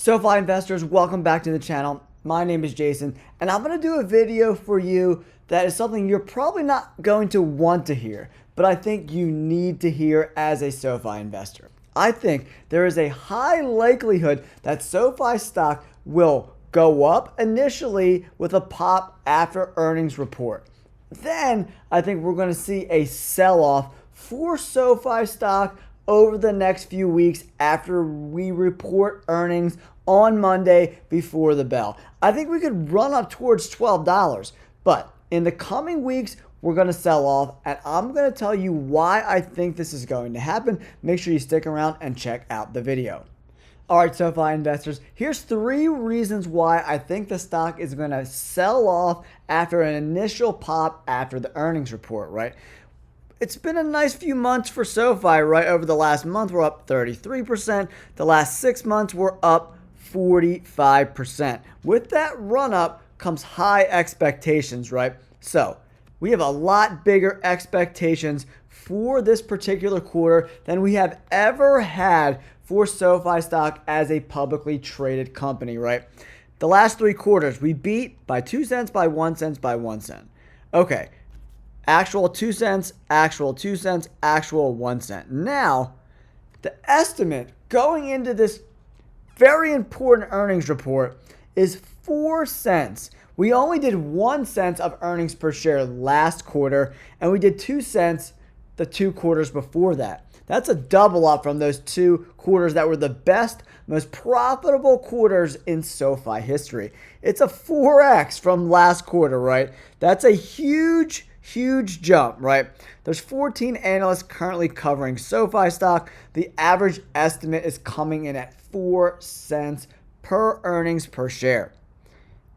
SoFi investors, welcome back to the channel. My name is Jason, and I'm going to do a video for you that is something you're probably not going to want to hear, but I think you need to hear as a SoFi investor. I think there is a high likelihood that SoFi stock will go up initially with a pop after earnings report. Then I think we're going to see a sell-off for SoFi stock over the next few weeks after we report earnings on Monday before the bell. I think we could run up towards $12, but in the coming weeks, we're going to sell off, and I'm going to tell you why I think this is going to happen. Make sure you stick around and check out the video. All right, SoFi investors, here's 3 reasons why I think the stock is going to sell off after an initial pop after the earnings report, right? It's been a nice few months for SoFi, right? Over the last month, we're up 33%. The last 6 months, we're up 45%. With that run up comes high expectations, right? So we have a lot bigger expectations for this particular quarter than we have ever had for SoFi stock as a publicly traded company, right? The last 3 quarters, we beat by 2 cents, by 1 cent, by 1 cent. Okay. Actual 2 cents, actual 2 cents, actual 1 cent. Now, the estimate going into this very important earnings report is 4 cents. We only did 1 cent of earnings per share last quarter, and we did 2 cents the 2 quarters before that. That's a double up from those 2 quarters that were the best, most profitable quarters in SoFi history. It's a 4x from last quarter, right? That's a huge jump, right? There's 14 analysts currently covering SoFi stock. The average estimate is coming in at 4 cents per earnings per share.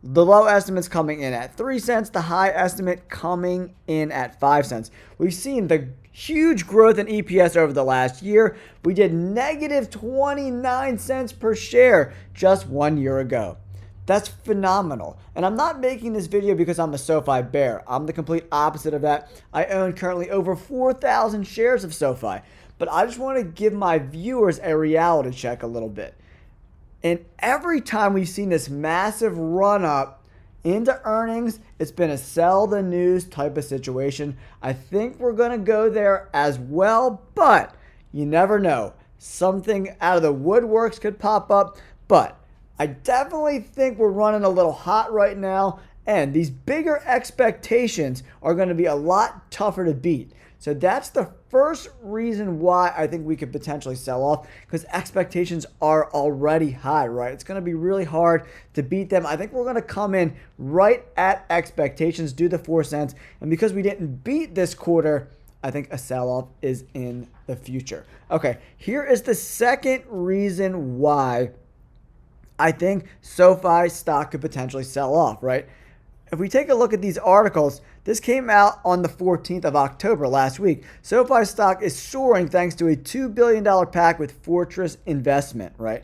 The low estimate's coming in at 3 cents. The high estimate coming in at 5 cents. We've seen the huge growth in EPS over the last year. We did negative 29 cents per share just 1 year ago. That's phenomenal. And I'm not making this video because I'm a SoFi bear. I'm the complete opposite of that. I own currently over 4,000 shares of SoFi. But I just want to give my viewers a reality check a little bit. And every time we've seen this massive run up into earnings, it's been a sell the news type of situation. I think we're going to go there as well, but you never know. Something out of the woodworks could pop up, but I definitely think we're running a little hot right now, and these bigger expectations are going to be a lot tougher to beat. So that's the first reason why I think we could potentially sell off, because expectations are already high, right? It's going to be really hard to beat them. I think we're going to come in right at expectations, do the 4 cents, and because we didn't beat this quarter, I think a sell-off is in the future. Okay, here is the second reason why I think SoFi stock could potentially sell off, right? If we take a look at these articles, this came out on the 14th of October last week. SoFi stock is soaring thanks to a $2 billion pack with Fortress Investment, right?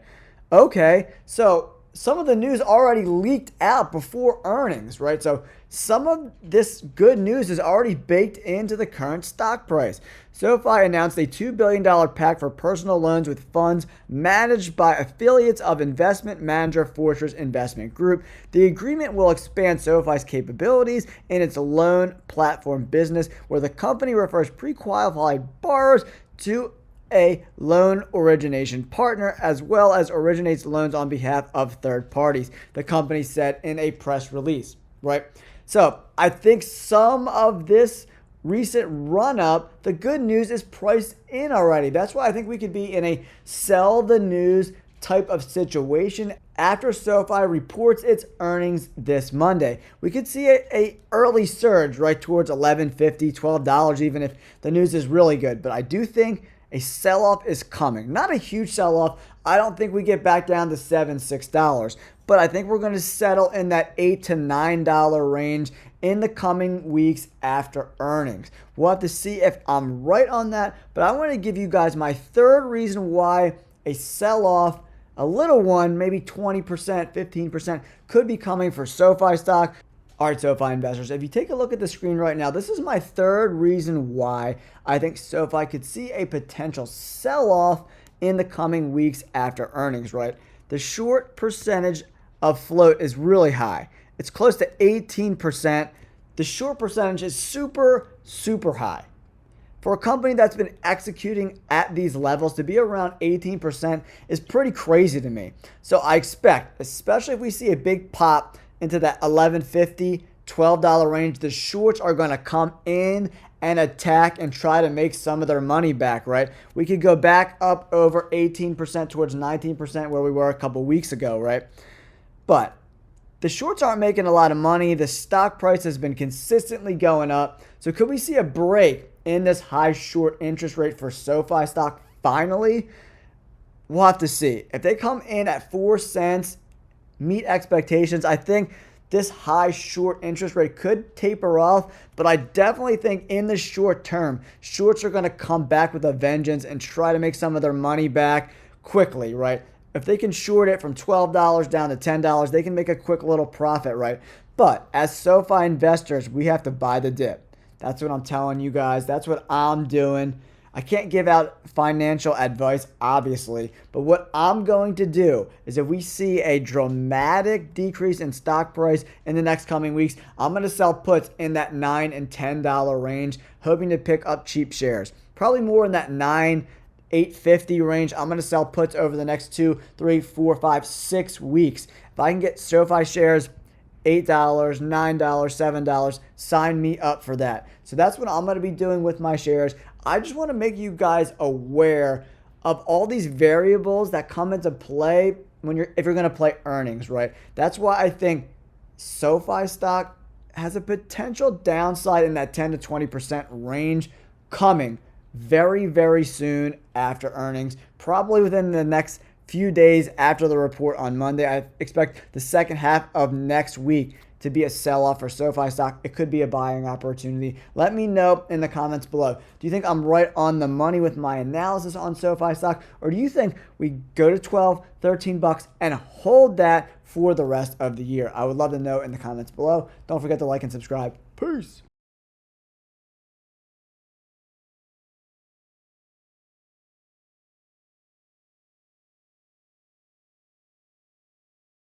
Okay, so some of the news already leaked out before earnings, right? So some of this good news is already baked into the current stock price. SoFi announced a $2 billion pack for personal loans with funds managed by affiliates of investment manager Fortress Investment Group. The agreement will expand SoFi's capabilities in its loan platform business, where the company refers pre-qualified borrowers to a loan origination partner, as well as originates loans on behalf of third parties, the company said in a press release, right? So I think some of this recent run up, the good news is priced in already. That's why I think we could be in a sell the news type of situation after SoFi reports its earnings this Monday. We could see a early surge right towards $11.50, $12 even if the news is really good. But I do think a sell-off is coming. Not a huge sell-off. I don't think we get back down to $7, $6. But I think we're going to settle in that $8 to $9 range in the coming weeks after earnings. We'll have to see if I'm right on that. But I want to give you guys my third reason why a sell-off, a little one, maybe 20%, 15%, could be coming for SoFi stock. All right, SoFi investors, if you take a look at the screen right now, this is my third reason why I think SoFi could see a potential sell-off in the coming weeks after earnings, right? the short percentage of float is really high. It's close to 18%. The short percentage is super, super high. For a company that's been executing at these levels, to be around 18% is pretty crazy to me. So I expect, especially if we see a big pop into that $11.50, $12 range, the shorts are going to come in and attack and try to make some of their money back, right? We could go back up over 18% towards 19% where we were a couple weeks ago, right? But the shorts aren't making a lot of money. The stock price has been consistently going up. So could we see a break in this high short interest rate for SOFI stock finally? We'll have to see. If they come in at 4 cents, meet expectations, I think this high short interest rate could taper off, but I definitely think in the short term, shorts are going to come back with a vengeance and try to make some of their money back quickly, right? If they can short it from $12 down to $10, they can make a quick little profit, right? But as SoFi investors, we have to buy the dip. That's what I'm telling you guys. That's what I'm doing. I can't give out financial advice, obviously, but what I'm going to do is if we see a dramatic decrease in stock price in the next coming weeks, I'm going to sell puts in that $9 and $10 range, hoping to pick up cheap shares. Probably more in that $8.50 range. I'm going to sell puts over the next 2, 3, 4, 5, 6 weeks. If I can get SoFi shares $8, $9, $7, sign me up for that. So that's what I'm going to be doing with my shares. I just want to make you guys aware of all these variables that come into play if you're going to play earnings, right? That's why I think SoFi stock has a potential downside in that 10 to 20% range coming very, very soon after earnings, probably within the next few days after the report on Monday. I expect the second half of next week to be a sell-off for SoFi stock. It could be a buying opportunity. Let me know in the comments below. Do you think I'm right on the money with my analysis on SoFi stock? Or do you think we go to 12, 13 bucks and hold that for the rest of the year? I would love to know in the comments below. Don't forget to like and subscribe. Peace.